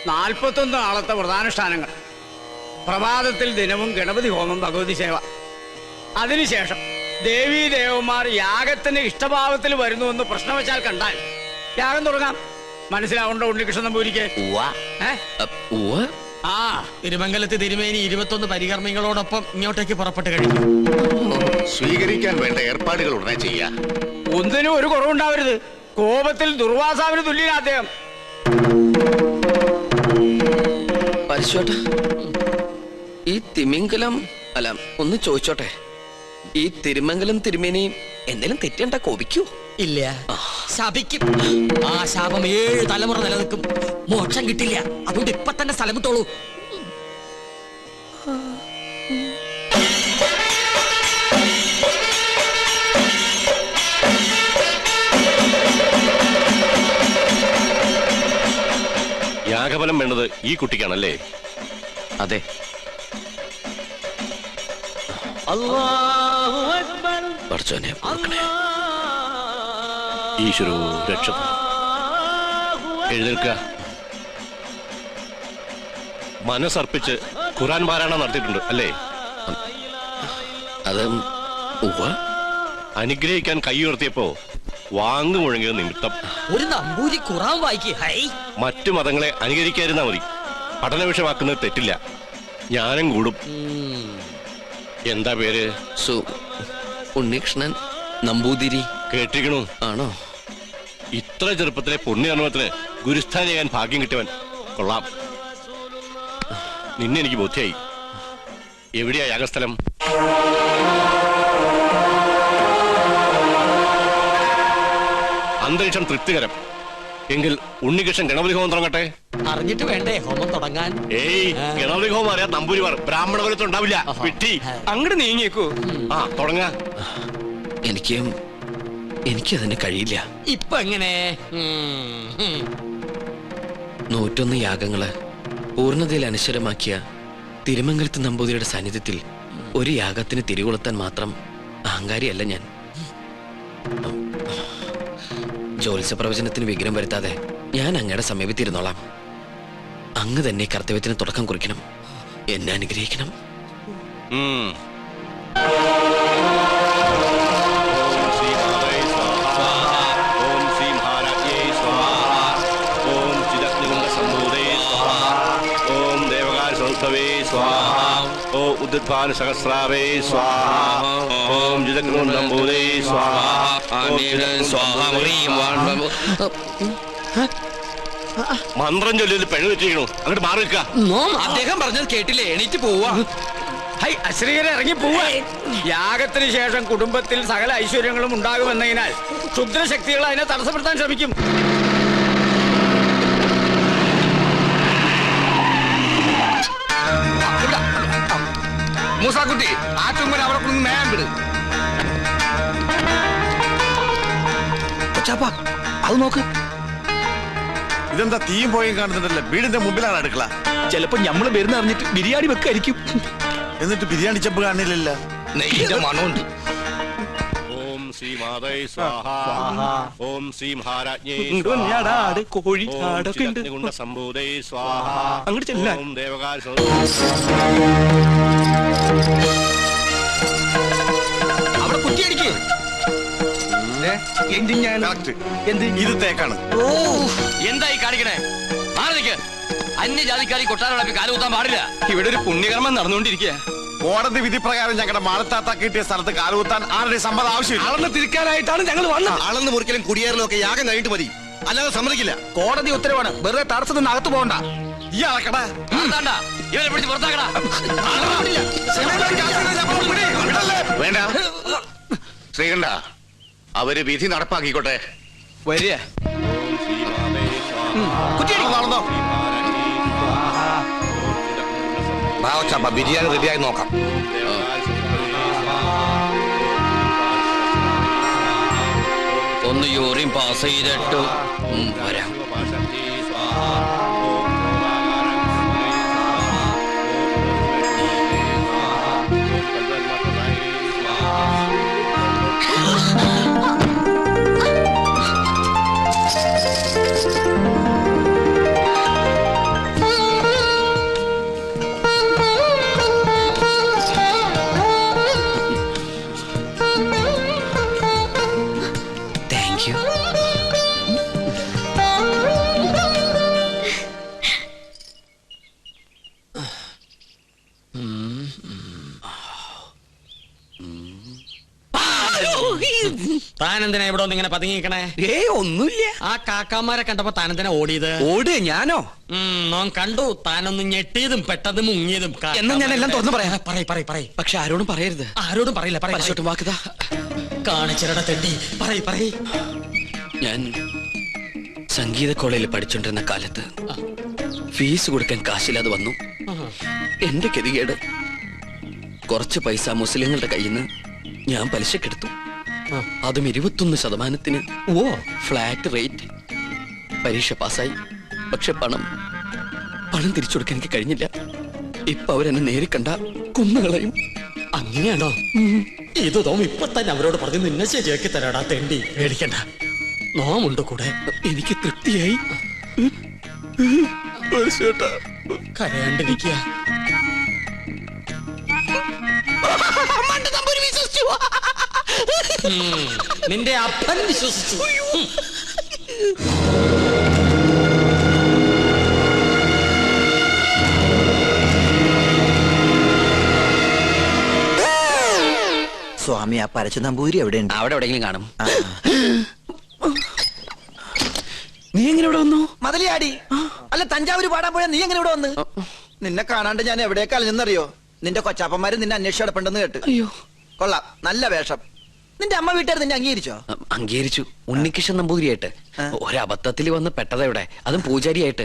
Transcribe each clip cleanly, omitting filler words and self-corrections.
41 നാളത്തെ പ്രധാനുഷ്ഠാനങ്ങൾ. പ്രഭാതത്തിൽ ദിനവും ഗണപതി ഹോമം, ഭഗവതി സേവ. അതിനുശേഷം ദേവീ ദേവന്മാർ യാഗത്തിന് ഇഷ്ടഭാവത്തിൽ വരുന്നുവെന്ന് പ്രശ്നവശാൽ കണ്ടാൽ യാഗം തുടങ്ങാം. മനസ്സിലാവുണ്ടോ ഉണ്ണികൃഷ്ണൻ നമ്പൂരിക്ക്? ആ തിരുമംഗലത്ത് തിരുമേനി 21 പരികർമ്മികളോടൊപ്പം ഇങ്ങോട്ടേക്ക് പുറപ്പെട്ട് കഴിഞ്ഞു. സ്വീകരിക്കാൻ വേണ്ട ഏർപ്പാടുകൾ ഉടനെ ചെയ്യാം. ഒന്നിനും ഒരു കുറവുണ്ടാവരുത്. കോപത്തിൽ ദുർവാസാവിന് തുല്യനാ അദ്ദേഹം. പരിശോട്ട, ഈ തിമിംഗലം അല്ല, ഒന്ന് ചോദിച്ചോട്ടെ, ഈ തിരുമംഗലം തിരുമേനിയും എന്തെങ്കിലും തെറ്റണ്ട കോപിക്കൂ? ഇല്ല, ശപിക്കും. ആ ശാപം 7 തലമുറ നിലനിൽക്കും. മോക്ഷം കിട്ടില്ല. അതുകൊണ്ട് ഇപ്പൊ തന്നെ സ്ഥലം വിട്ടോളൂ. യാഗഫലം വേണ്ടത് ഈ കുട്ടിക്കാണല്ലേ? അതെ. പഠിച്ചോനെ, ഈശ്വരോ രക്ഷ. എഴുന്നേൽക്കുക. മനസ്സർപ്പിച്ച് ഖുർആൻ പാരായണം നടത്തിയിട്ടുണ്ട് അല്ലേ? അത് അനുഗ്രഹിക്കാൻ കൈ ഉയർത്തിയപ്പോ വാങ്ങു മുഴങ്ങിയ നിമിത്തം ഒരു നമ്പൂരി ഖുർആൻ വായിക്കേ. മറ്റു മതങ്ങളെ അനുകരിക്കാതിരുന്നാ മതി. പഠന വിഷയമാക്കുന്നത് തെറ്റില്ല. ജ്ഞാനം കൂടും. എന്താ പേര്? ഉണ്ണികൃഷ്ണൻ നമ്പൂതിരി. കേട്ടിരിക്കണു? ആണോ? ഇത്ര ചെറുപ്പത്തിലെ പുണ്യകർമ്മത്തിന് ഗുരുസ്ഥാനിയാകാൻ ഭാഗ്യം കിട്ടിയവൻ. കൊള്ളാം. നിന്നെ എനിക്ക് ബോധ്യായി. എവിടെയാ യാഗസ്ഥലം? അന്തരീക്ഷം തൃപ്തികരം എങ്കിൽ ഉണ്ണികൃഷ്ണൻ ഗണപതി ഹോമം തുടങ്ങട്ടെ. അറിഞ്ഞിട്ട് വേണ്ടേ ഹോമം തുടങ്ങാൻ? ഏയ്, ഗണപതി ഹോമം അറിയാൻ നമ്പൂരിമാർ ബ്രാഹ്മണ കുലത്തിൽ ഉണ്ടാവില്ല. വിട്ടി അങ്ങോട്ട് നീങ്ങിയേക്കൂ. ആ തുടങ്ങ. എനിക്കതിന് കഴിയില്ല. ഇപ്പൊ എങ്ങനെ? 101 യാഗങ്ങള് പൂർണ്ണതയിൽ അനശ്വരമാക്കിയ തിരുമംഗലത്ത് നമ്പൂതിരിയുടെ സാന്നിധ്യത്തിൽ ഒരു യാഗത്തിന് തിരികൊളുത്താൻ മാത്രം അഹങ്കാരിയല്ല ഞാൻ. ജ്യോത്സ്യ പ്രവചനത്തിന് വിഘ്നം വരുത്താതെ ഞാൻ അങ്ങയുടെ സമീപത്തിരുന്നോളാം. അങ്ങ് തന്നെ കർത്തവ്യത്തിന് തുടക്കം കുറിക്കണം. എന്നെ അനുഗ്രഹിക്കണം. ഉദ്ധാന സഹസ്രാവേ സ്വാഹ. ഓം ജിതകൃതംബൂദേ സ്വാഹ. മന്ത്രം ചൊല്ലിയത് പെണ്ണു തെറ്റിക്കണു. അങ്ങോട്ട് മാറി നിൽക്കുക. അദ്ദേഹം പറഞ്ഞത് കേട്ടില്ലേ? എണീറ്റ് പോവാ. അശ്രീകരെ ഇറങ്ങി പോവാ. യാഗത്തിന് ശേഷം കുടുംബത്തിൽ സകല ഐശ്വര്യങ്ങളും ഉണ്ടാകുമെന്നതിനാൽ ക്ഷുദ്രശക്തികൾ അതിനെ തടസ്സപ്പെടുത്താൻ ശ്രമിക്കും. മൂസാക്കുട്ടി, ആ ചുമ്മൻ അവിടെ കൊണ്ട് നേരം വിട്. അത് നോക്ക്. ഇതെന്താ തീയും പോയും കാണുന്നുണ്ടല്ലോ? വീടിന്റെ മുമ്പിലാണ് അടുക്കള. ചിലപ്പോ ഞമ്മള് വരുന്ന അറിഞ്ഞിട്ട് ബിരിയാണി വെക്കായിരിക്കും. എന്നിട്ട് ബിരിയാണി ചെമ്പ് കാണില്ലല്ലോ. നെയ്യുടെ മണമുണ്ട്. ഓം ശ്രീ മാതൈ സ്വാഹ. ഓം ശ്രീ മഹാരാജ്ഞേ കോഴി സംഭൂതൈ സ്വാഹ. അങ്ങോട്ട് ചെല്ലാൻ. ഓം ദേവകാര അവിടെ കുറ്റിയടിക്ക്. ഇത് തേക്കാണ്. എന്തായി കാണിക്കണേ? മാറിക്ക്. അന്യജാതിക്കാരി കൊട്ടാരം കാലുകുത്താൻ പാടില്ല. ഇവിടെ ഒരു പുണ്യകർമ്മം നടന്നുകൊണ്ടിരിക്കുക. കോടതി വിധി പ്രകാരം ഞങ്ങളുടെ മാളത്താത്ത കിട്ടിയ സ്ഥലത്ത് കാലുകുത്താൻ ആരുടെ സമ്മതം ആവശ്യമില്ല. അളന്ന് തിരിക്കാനായിട്ടാണ് ഞങ്ങൾ വന്നത്. അളന്ന് മുറിക്കലും കുടിയേറലും ഒക്കെ യാഗം കഴിഞ്ഞിട്ട് മതി, അല്ലാതെ സമ്മതിക്കില്ല. കോടതി ഉത്തരവാണ്. വെറുതെ തടസ്സം നിന്ന് അകത്ത് പോകണ്ട. ഈ അളക്കടാ. ഇവരെ പിടിച്ച് പുറത്താക്കടാ. വേണ്ട ശ്രീകണ്ഠ, അവര് വിധി നടപ്പാക്കിക്കോട്ടെ. വരിക. നടന്നോ? ബിരിയാണി റെഡിയായി നോക്കാം. ഒന്ന് യൂറിൻ പാസ് ചെയ്തിട്ട് വരാം. താനെന്തിനാ ഇവിടെ ഒന്ന് ഇങ്ങനെ പതുങ്ങിക്കണേ? ഒന്നുമില്ല. ആ കാക്കാമാരെ കണ്ടപ്പോ താനെന്തിനാ ഓടിയത്? ഓട് ഞാനോ? നോൻ കണ്ടു താനൊന്ന് ഞെട്ടിയതും പെട്ടതും മുങ്ങിയതും. എന്നാ ഞാൻ എല്ലാം തുറന്നു പറയാം. പറയ്. പക്ഷെ ആരോടും പറയരുത്. ആരോടും പറയില്ല. പരശോട്ടും വാക്കുതാ. കാണിച്ചിരട തെണ്ടി. പറയ്. ഞാൻ സംഗീത കോളേജിൽ പഠിച്ചോണ്ടിരുന്ന കാലത്ത് ഫീസ് കൊടുക്കാൻ കാശില്ലാതെ വന്നു. എന്റെ ഗതികേട് കുറച്ച് പൈസ മുസ്ലിങ്ങളുടെ കയ്യിൽ നിന്ന് ഞാൻ പലിശക്കെടുത്തു. അതും 21%. Flat rate. പരീക്ഷ പാസ്സായി. പക്ഷെ പണം തിരിച്ചു കൊടുക്കാൻ എനിക്ക് കഴിഞ്ഞില്ല. ഇപ്പൊ അവരെന്നെ നേരിൽ കണ്ട കുന്നുകളയും. അങ്ങനെയാണോ? ഇത് തോം ഇപ്പൊ തന്നെ അവരോട് പറഞ്ഞ് നിന്നെ ശരിയാക്കി തരാടാ തെണ്ടി. പേടിക്കണ്ട, നോമുണ്ട് കൂടെ. എനിക്ക് തൃപ്തിയായി. കരയാണ്ടിരിക്കുക. നിന്റെ അപ്പൻ വിശ്വസിച്ചു. സ്വാമി, ആ പരച്ചു നമ്പൂരി എവിടെയുണ്ട്? അവിടെ എവിടെയെങ്കിലും കാണും. നീ എങ്ങനെ ഇവിടെ വന്നു? മതിലിയാടി. അല്ല, തഞ്ചാവൂര് പാടാൻ പോയാ നീ എങ്ങനെ ഇവിടെ വന്ന്? നിന്നെ കാണാണ്ട് ഞാൻ എവിടേക്ക് അലഞ്ഞെന്നറിയോ? നിന്റെ കൊച്ചാപ്പന്മാര് നിന്നെ അന്വേഷിച്ച് കിടപ്പുണ്ടെന്ന് കേട്ട്. അയ്യോ, കൊള്ളാം, നല്ല വേഷം. നിന്റെ അമ്മ വീട്ടുകാർ നിന്നെ അംഗീകരിച്ചോ? അംഗീകരിച്ചു. ഉണ്ണികൃഷ്ണൻ നമ്പൂതിരിയായിട്ട്. ഒരബദ്ധത്തിൽ വന്ന് പെട്ടതാ ഇവിടെ, അതും പൂജാരിയായിട്ട്.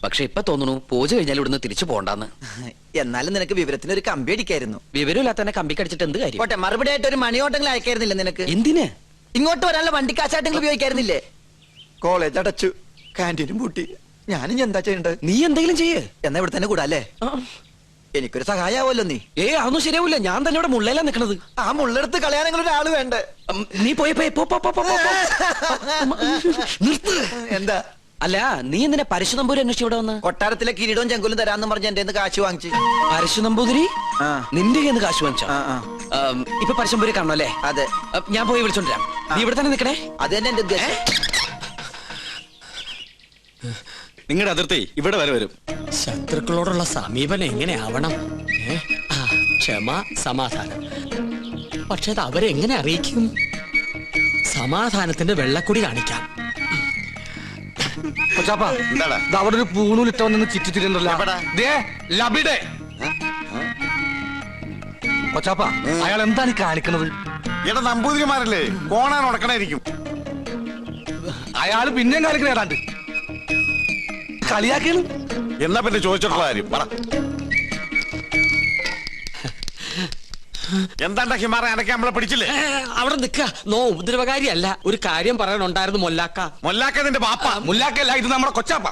പക്ഷെ ഇപ്പൊ തോന്നുന്നു പൂജ കഴിഞ്ഞാൽ ഇവിടുന്ന് തിരിച്ചു പോണ്ടാന്ന്. എന്നാലും നിനക്ക് വിവരത്തിന് ഒരു കമ്പി അടിക്കായിരുന്നു. വിവരമില്ലാത്ത തന്നെ കമ്പി കടിച്ചിട്ട് എന്ത് കാര്യം? പോട്ടെ, മറുപടി ആയിട്ട് ഒരു മണിയോട്ടെങ്കിലും അയക്കായിരുന്നില്ല നിനക്ക്? എന്തിന്? ഇങ്ങോട്ട് വരാനുള്ള വണ്ടിക്കാശായിട്ടെങ്കിലും ഉപയോഗിക്കായിരുന്നില്ലേ? കോളേജ് അടച്ചു, കാന്റീനും പൂട്ടി. ഞാനും എന്താ ചെയ്യണ്ടത്? നീ എന്തെങ്കിലും ചെയ്യേ. എന്നാ ഇവിടെ തന്നെ കൂടാല്ലേ? എനിക്കൊരു സഹായാവല്ലോ നീ. അതൊന്നും ശരിയാവില്ല. ഞാൻ തന്നെ ഇവിടെ മുള്ളേലാ നിക്കണത്. ആ മുള്ളെടുത്ത് കളയാനെങ്കിലും ഒരാള് വേണ്ടേ? നീ പോയി നിർത്ത്. എന്താ? അല്ല, നീ എന്തിനാ പരശു നമ്പൂരി അന്വേഷിച്ച് ഇവിടെ വന്ന്? കൊട്ടാരത്തിലെ കിരീടവും ചെങ്കുലും തരാന്ന് പറഞ്ഞ് എന്റെ കാശ് വാങ്ങിച്ചു. പരശു നമ്പൂതിരി നിന്റെ കയ്യിൽ നിന്ന് കാശ് വാങ്ങിച്ചോ? ഇപ്പൊ പരശു നമ്പൂരി കാണണോ അല്ലേ? അതെ. ഞാൻ പോയി വിളിച്ചോണ്ടിരാം. നീ ഇവിടെ തന്നെ നിക്കണേ. അത് തന്നെ എന്റെ ഉദ്ദേശം. നിങ്ങളുടെ അതിർത്തി ഇവിടെ വരെ വരും. ശത്രുക്കളോടുള്ള സമീപനം എങ്ങനെയാവണം? ക്ഷമ, സമാധാനം. പക്ഷെ അത് അവരെങ്ങനെ അറിയിക്കും? സമാധാനത്തിന്റെ വെള്ളക്കൊടി കാണിക്കാം. എന്താടാ? അവിടെ ഒരു പൂണൂലിട്ടവന്ന് ചുറ്റിത്തിട്ടുണ്ടല്ലോ. കൊച്ചാപ്പ, അയാൾ എന്താണ് ഈ കാണിക്കണത്? എടാ, നമ്പൂതിരിമാരല്ലേ, കോണാൻ ഉടക്കണായിരിക്കും. അയാള് പിന്നെയും കാണിക്കണ ഏതാണ്ട് കളിയാക്കിയാണ്. എന്നാ പിന്നെ ചോദിച്ചിട്ടുള്ള കാര്യം പറ. എന്താണ്ടാ ഹിമാറ, അനക്കെ നമ്മളെ പിടിച്ചില്ലേ? അവിടെ നിക്ക. നോ ഉപദ്രവകാരിയല്ല. ഒരു കാര്യം പറയാനുണ്ടായിരുന്നു മൊല്ലാക്ക. മൊല്ലാക്ക നിന്റെ പാപ്പ. മുല്ലാക്കല്ല, ഇത് നമ്മുടെ കൊച്ചാപ്പ.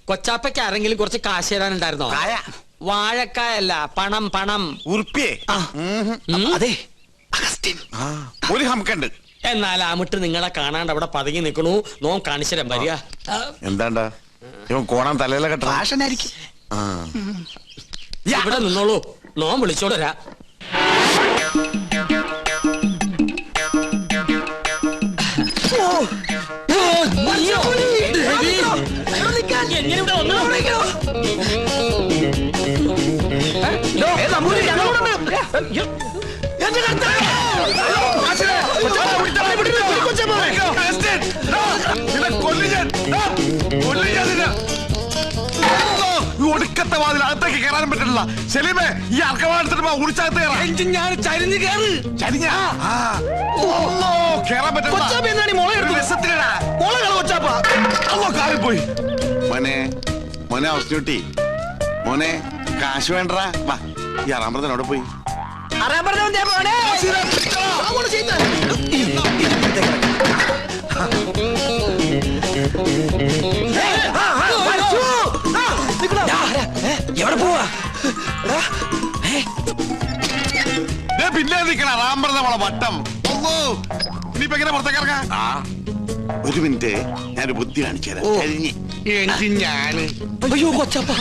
കൊച്ചാപ്പയ്ക്ക് ആരെങ്കിലും കുറച്ച് കാശ് തരാനുണ്ടായിരുന്നോ? വാഴക്കായല്ല, പണം. ഉറുപ്പിയേ? അതെ, ഒരു ഹംക്കുണ്ട്. എന്നാൽ ആമിട്ട് നിങ്ങളെ കാണാണ്ട് അവിടെ പതുങ്ങി നിൽക്കണു. നോം കാണിച്ചരം വരിക. എന്താണ്ടാ ഇവൻ കോണാൻ തലയിലെ കെട്ട? ഇവിടെ നിന്നോളൂ, നോം വിളിച്ചോടരാ. എങ്ങനെ ഇവിടെ വന്നു? ഒടുക്കത്തെ വാതിൽ അകത്തേക്ക് കയറാനും പറ്റില്ല. സെലീമേ, ഈ അർക്കവാടത്തിന് ഉളിച്ചകത്ത് ഞാൻ ചരിഞ്ഞ് കയറ്. കേറാൻ പറ്റില്ല. മോനെ അവസ്ഥ മോനെ, കാശ് വേണ്ടടാ. വാ, ഈ അറാമ്പറത്തിനോടെ പോയി. എവിടെ പോവാ? പിന്നെ നിൽക്കണ റാമ്പറ നമ്മളെ വട്ടം. ഇനിയിപ്പോ എങ്ങനെ പുറത്തേക്ക് ഇറങ്ങാം? ഒരു മിനിറ്റ്, ഞാനൊരു ബുദ്ധി കാണിച്ചു തരാം. ഞാന് അയ്യോ കൊച്ചപ്പ,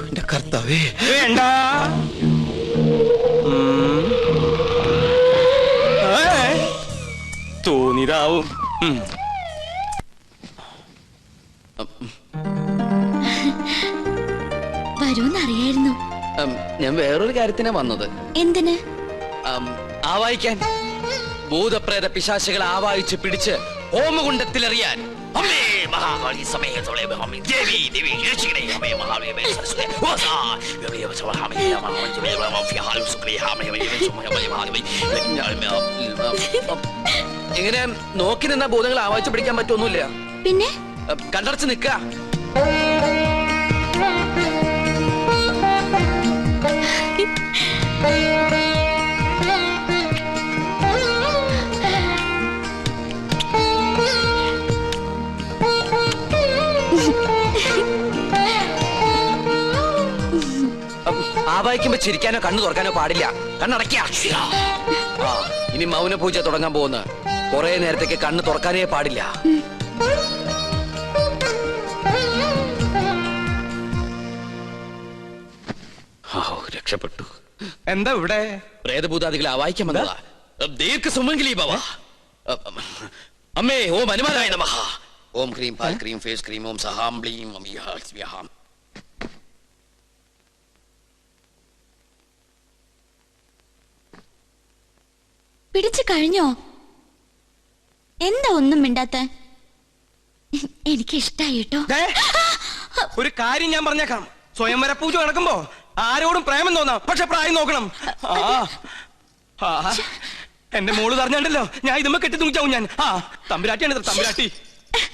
എന്റെ കർത്താവേ. വേണ്ട, തോന്നി ഇതാവും. വരൂന്നറിയായിരുന്നു. ഞാൻ വേറൊരു കാര്യത്തിനാ വന്നത്. എന്തിന്? ആവായിക്കാൻ. ഭൂതപ്രേത പിശാചുകളെ ആവാഹിച്ച് പിടിച്ച് ഹോമകുണ്ടത്തിലെറിയാൻ. അമ്മേ മഹാകാളി സമയത്തോടെ ദേവി ദേവി രക്ഷിക്കണേ. അമ്മേ മഹാദേവി സരസ്വതി വാസാ ദേവി സവഹാമേ മഹാദേവി മഹാഫിഹാലു സുക്രിഹാമേ മഹാദേവി. ഇങ്ങനെ നോക്കി നിന്ന ഭൂതങ്ങൾ ആവാഹിച്ച് പിടിക്കാൻ പറ്റൊന്നുമില്ല. പിന്നെ കണ്ടടച്ച് നിൽക്കുക. ആവാഹിക്കുമ്പോ ചിരിക്കാനോ കണ്ണു തുറക്കാനോ പാടില്ല. കണ്ണടയ്ക്ക. ഇനി മൗന പൂജ തുടങ്ങാൻ പോകുന്ന കുറെ നേരത്തേക്ക് കണ്ണ് തുറക്കാനേ പാടില്ല. രക്ഷപ്പെട്ടു. എന്താ ഇവിടെ? പ്രേതഭൂതാദികളെ ആവാഹിക്കാൻ വന്നതാ. ദീർഘസുമംഗലി ഭവ. അമ്മേ ഓം ഹനുമാനായ നമഃ. ഓം ക്രീം പാൽ ക്രീം ഫേസ് ക്രീം ഓം സഹാം ബ്ലീം അമിയാം. പിടിച്ചു കഴിഞ്ഞോ? എന്താ ഒന്നും മിണ്ടാത്ത? എനിക്ക് ഇഷ്ടായി കേട്ടോ. ഒരു കാര്യം ഞാൻ പറഞ്ഞേക്കാം. സ്വയംവര പൂജ നടക്കുമ്പോ ആരോടും പ്രേമം തോന്നാം, പക്ഷെ പ്രായം നോക്കണം. എന്റെ മോള് പറഞ്ഞല്ലോ, ഞാൻ ഇതുമ്മ കെട്ടി തൂച്ചാവും ഞാൻ. തമ്പുരാട്ടിയാണ് തമ്പുരാട്ടി.